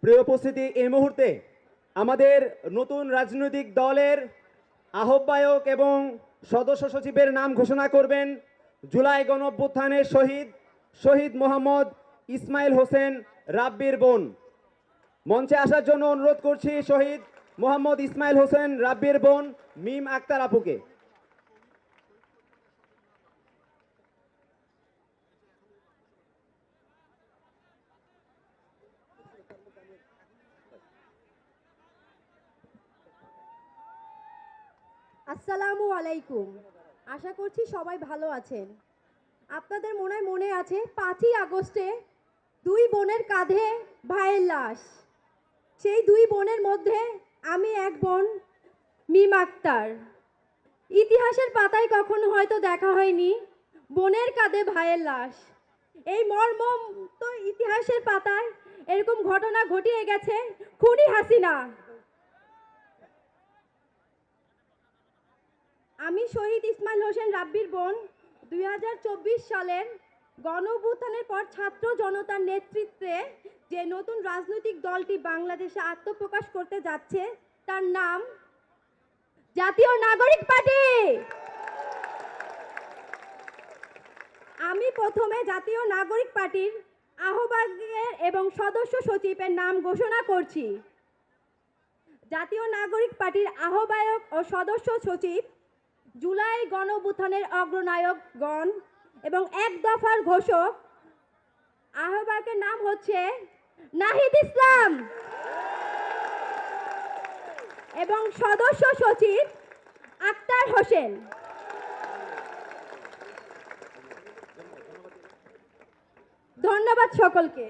প্রিয় উপস্থিতি, এই মুহূর্তে আমাদের নতুন রাজনৈতিক দলের আহ্বায়ক এবং সদস্য সচিবের নাম ঘোষণা করবেন জুলাই গণঅভ্যুত্থানের শহীদ মোহাম্মদ ইসমাইল হোসেন রাব্বির বোন। মঞ্চে আসার জন্য অনুরোধ করছি শহীদ মোহাম্মদ ইসমাইল হোসেন রাব্বির বোন মিম আক্তার আপুকে। আসসালামু আলাইকুম। আশা করছি সবাই ভালো আছেন। আপনাদের মনে আছে 5ই আগস্টে দুই বোনের কাঁধে ভাইয়ের লাশ। সেই দুই বোনের মধ্যে আমি এক বোন মিম আক্তার। ইতিহাসের পাতায় কখনো হয়তো দেখা হয়নি বোনের কাঁধে ভাইয়ের লাশ। এই মর্মম তো ইতিহাসের পাতায় এরকম ঘটনা ঘটিয়ে গেছে খুনি হাসিনা। আমি শহীদ ইসমাইল হোসেন রাব্বির বোন 2024 সালের গণঅভ্যুত্থানের পর ছাত্র জনতার নেতৃত্বে যে নতুন রাজনৈতিক দলটি বাংলাদেশে আত্মপ্রকাশ করতে যাচ্ছে তার নাম জাতীয় নাগরিক পার্টি। আমি প্রথমে জাতীয় নাগরিক পার্টির আহ্বায়কের এবং সদস্য সচিবের নাম ঘোষণা করছি। জাতীয় নাগরিক পার্টির আহ্বায়ক ও সদস্য সচিব জুলাই গণঅভ্যুত্থানের অগ্রনায়কগণ এবং এক দফার ঘোষক আহ্বায়কের নাম হচ্ছে নাহিদ ইসলাম এবং সদস্য সচিব আক্তার হোসেন। ধন্যবাদ সকলকে।